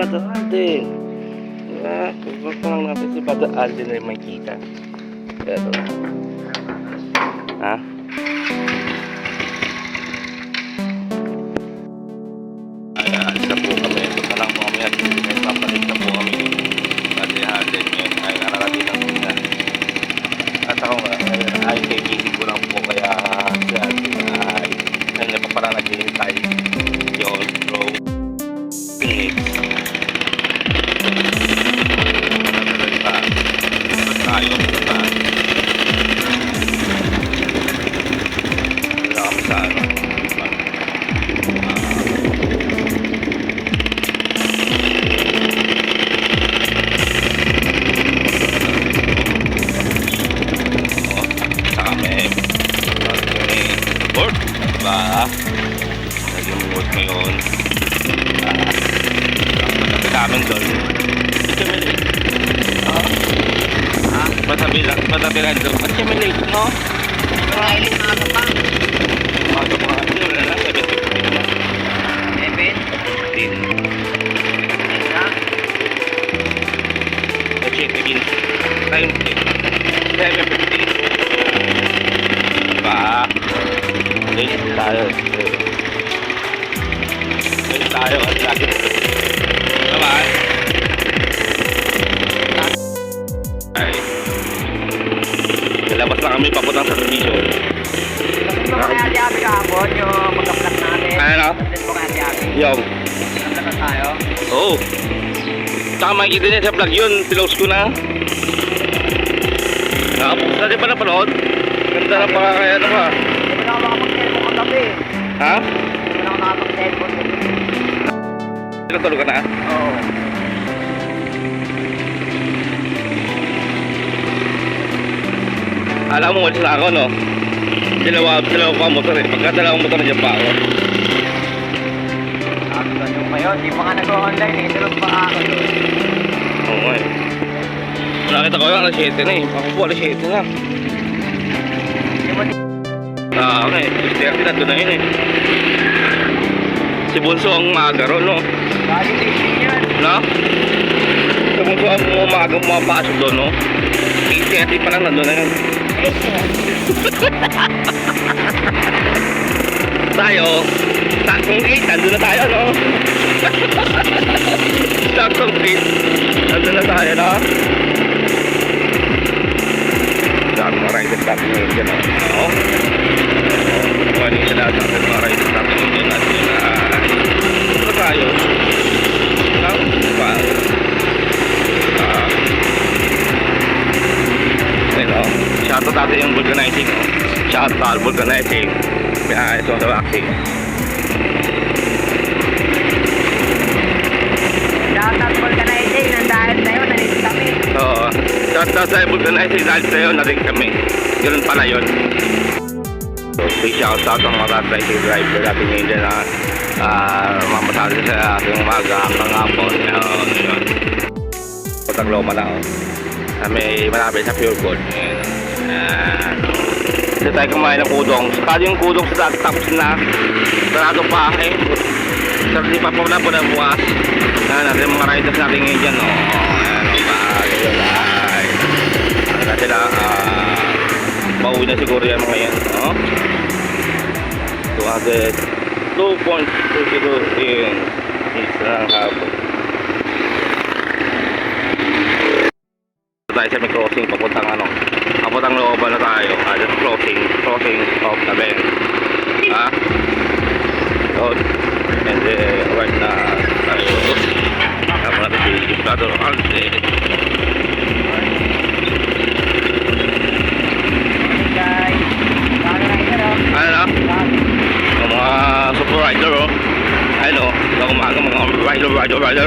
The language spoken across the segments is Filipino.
Brother Alden. Diba? Huwag pa lang natin si Brother Alden na makita. Pero, ha? Ay, alis na po kami. Punta lang po kami at may papalit na po kami. Brother Alden yun. Ay, nakarating lang po na. At ako nga, ay kaibigan ko lang po. Kaya si Alden ay na pa parang naghihintay. Yun, bro. Phoenix. Tayo pa. Wala kami sa ano. Sa kami. Board. Diba? Naging board ngayon. Ang namin doon. Ito may late. Patabi lang doon. At siya may late, no? Ay, ano pa? Maga pa nga. Ano na lang? 7:15 na. 7? 15. Na? Check again. Time check. 7:15. Diba? Late tayo. Late tayo. At lagi. Diba? Ay. Nalabas na kami papuntang sa subdivision. Tapos mo kaya si Abi kahapon yung mag-vlog natin. Ano? Tapos mo kaya si Abi. Yung. Nag-vlog na tayo. Oo. Saka makikita niya sa vlog yun. Pinost ko na. Nakapos na din pa napanood. Ganda na pakakaya na ba? Hindi mo na ako makapag-cellphone kagabi. Ha? Hindi mo na ako nakapag-cellphone kagabi. Tinutulog ka na? Oo. Alam mo, walis na ako, no? Dalawa ko ang motor eh. Pagka dalawang motor na dyan pa ako. Sabi ko nung ngayon, di pa nga nag-online eh. Tulog pa ako doon. Oo nga eh. Nakita ko yung alas 7 na eh. Ako po alas 7 na. Hindi mo di... Okay. 6:30 na doon na yun eh. Si Bunso ang maaga ron, no? Bali din yan. No? Si Bunso ang umaga pumapasok doon, no? 8:30 pa lang nandun na yun. Tayo, saktong 8, nandun na tayo, no? Saktong 8, nandun na tayo, no? Dami mga riders natin ngayon dyan, no? Oo. Kuhanin sa lahat natin mga riders natin ngayon at yun ito tayo. No? Diba? Ayun, shoutout natin yung vulcanizing, no? Shoutout vulcanizing. Pinakayos mo sa waxing. Shoutout vulcanizing. Nandahil sa'yo, nandito kami. Oo. Shoutout sa vulcanizing dahil sa'yo, narin kami. Ganun pala yun. So, big shoutout ang mga tricycle driver natin ngayon dyan na mamasali sa ating umaga hanggang hapon. Yun. Putagloma na, oh. May malapit sa Pure Gold. Dito tayo kumain ng kudong. Sakali yung kudong sa dati tapos na sarado pa eh. Sarado pa po na po na bukas. Natin mga riders natin ngayon dyan, no? Ayan, ba? Ayun, ay. Ano sila, mauwi na siguro yan mga yan, no? 2.20 in isang hapon. Tayo sa may crossing papuntang ano, papuntang looban na tayo. Just crossing of the bend. Ha? So, and right na tayo. Tama natin si Brother Alden. Guys, bago na ito, no? Ano na? Yung mga super rider, oh. Ayun, oh. Sa umaga, mga rider,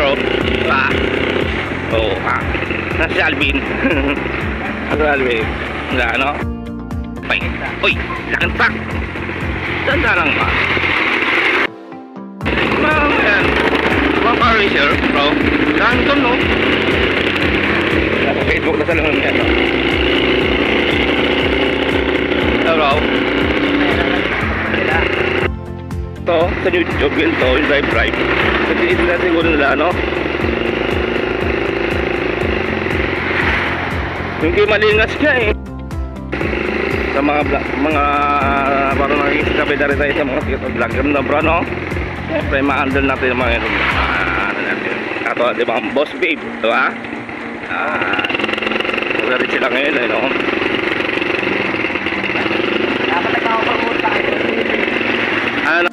oh. Ha? Oo, ha? Nasa si Alvin. Ano Alvin? Wala, ano? Ay, uy, laking truck. Tanda lang ba? Yan. Mga car racer, bro. Dami ito, no? Nasa Facebook na sa lang yan, no? Hello? Ito, sa YouTube yun to, yung drive. Kasi ito na siguro nila, no? Yung kay malingas ka eh. Sa mga parang nagkikabi na rin tayo sa mga vlogger na bro, no? Siyempre, ma-handle natin yung mga ano natin. Ato, di ba, boss babe, di ba? Wala rin sila ngayon, eh, no? Dapat nagkakapromote tayo. Ano?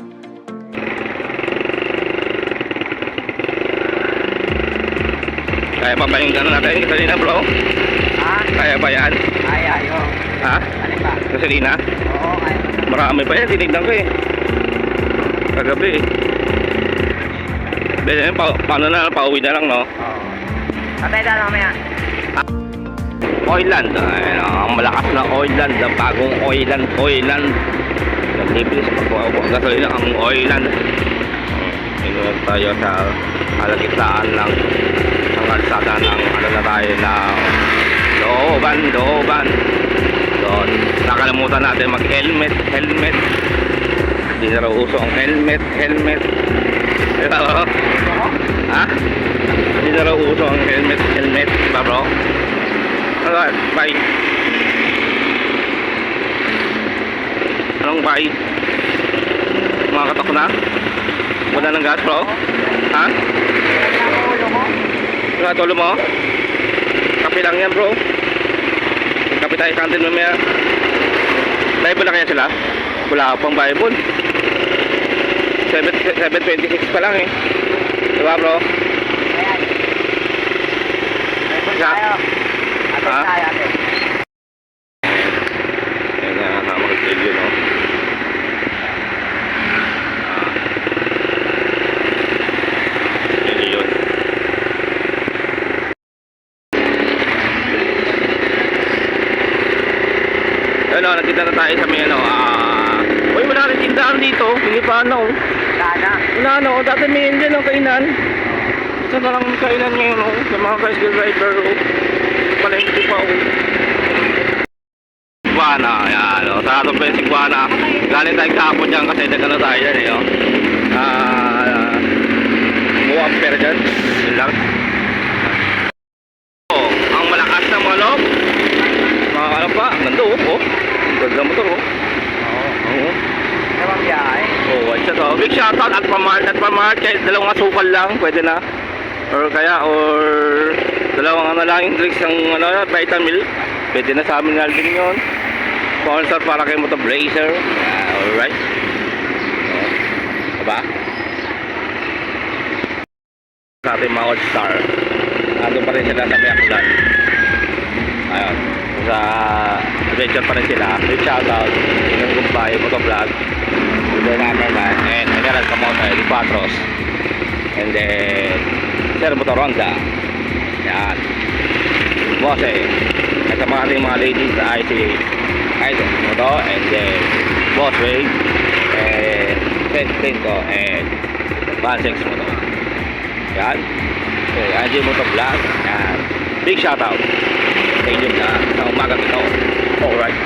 Kaya pa ba yung gano'n natin kanina, bro? Ha? Kaya ba yan? Ay, ayo. Ha? Alin ba? Gasolina? Oo, kaya mo na. Marami pa yan, tinignan ko eh. Kagabi eh. Then, paano na, pauwi na lang, no? Oo. Tatay na mamaya. Oiland, ang malakas na Oiland, ang bagong Oiland. Naglibre sa pagbawa gasolina ang Oiland. Inuwan tayo sa halagitaan ng ang kalsada ng ano na tayo ng looban. Doon, nakalimutan natin mag-helmet. Hindi na raw uso ang helmet. Diba, ha? Hindi na raw uso ang helmet, diba, bro? Alright, bye. Anong bye? Mga katok na? Wala ng gas, bro? Ha? Kaya ang ulo mo. Nga, tulo mo? Kape lang yan, bro. Kape tayo kantin mamaya. Bible na kaya sila? Wala pang Bible. 7:26 pa lang eh. Diba, bro? Ayan. Bible Ja. tayo. Atin Ha? tayo, atin. Ayan na, nakamakilig yun, no? Yun. Ano, nagkita na tayo sa may ano, uy, wala rin tindahan dito. Hindi pa ano. Sana. Wala ano, dati may dyan ang kainan. Isa na lang kainan ngayon, no? Sa mga tricycle driver, oh. Palengke pa, oh. Guana, yan, oh. Sa atong pwede si Guana. Galing tayo kahapon dyan kasi nagano tayo dyan, eh, oh. Ampere dyan. Yun lang. Oh, ang malakas ng mga loob. Mga ano pa, ganda, oh. Ganda mo to, oh. Oo. Ano bang biyahe? Oh, what's that? Oh, big shoutout at Pamart, kahit dalawang asukal lang, pwede na. Or dalawang ano lang yung drinks ng ano, Vitamilk. Pwede na sa amin na din yun. Sponsor para kay Moto Blazer. Alright. Diba? Sa ating mga all-star. Ando pa rin sila sa Miyakulan. Ayun. Sa adventure pa rin sila. Big shoutout. Yung kumpay, Moto Vlog. The Numberman. And General Kamote, the Patros. And then Sir Moto Ronda. Yan. Bose. At sa mga ating mga ladies na IC Idol Moto. And then Boss Way. And Tinko. And Bansex Moto. Yan. Okay, Angie Moto Vlog. Yan. Big shoutout sa inyo na sa umagang ito. Alright.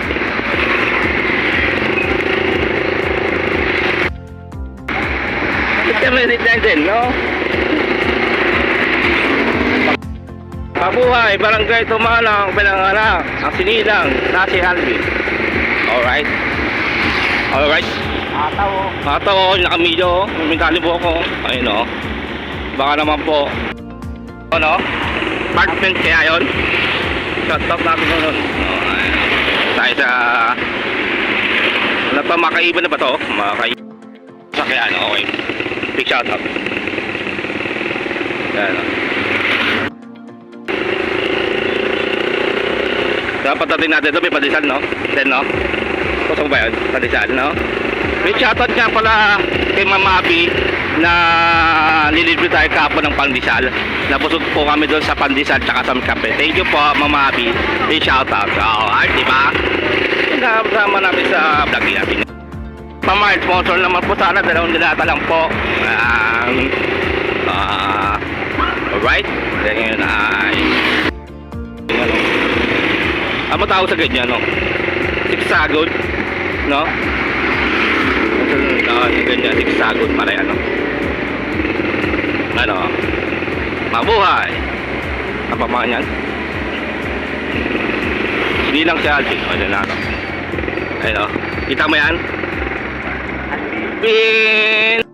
Ito may rin din, no? Pabuhay, barangay Tumalang, Pinanganak, ang sinilang, nasi Alvin. Alright. Alright. Ataw. Mataw, nakamilyo, mimintali po ako. Ayun, no? Baka naman po. Ano? Apartment kaya yun? Shut up natin nun. Tayo sa... Ano pa, makaiba na ba to? Makaiba. Sa kaya ano, okay. Big shout out. Yan. Dapat natin natin ito, may padisal, no? Then, no? Kusong ba yun? Padisal, no? May shout out nga pala kay Mama Abby na nilibre tayo kahapon ng pandesal. Nabusog po kami doon sa pandesal tsaka sa kape. Thank you po, Mama Abby. May shout out. Alright, di ba? Kasama namin sa vlog natin. Mama, sponsor naman po sana. 2 dilata lang po. Alright. Then yun ay... Ano tawag sa ganyan, no? Sigsagod. No? Ganyan, sigsagod para yan, no? Ano? Mabuhay! Ang pamangan yan? Bilang si Alvin. O, yan na ako. Ayun o. Kita mo yan? Alvin!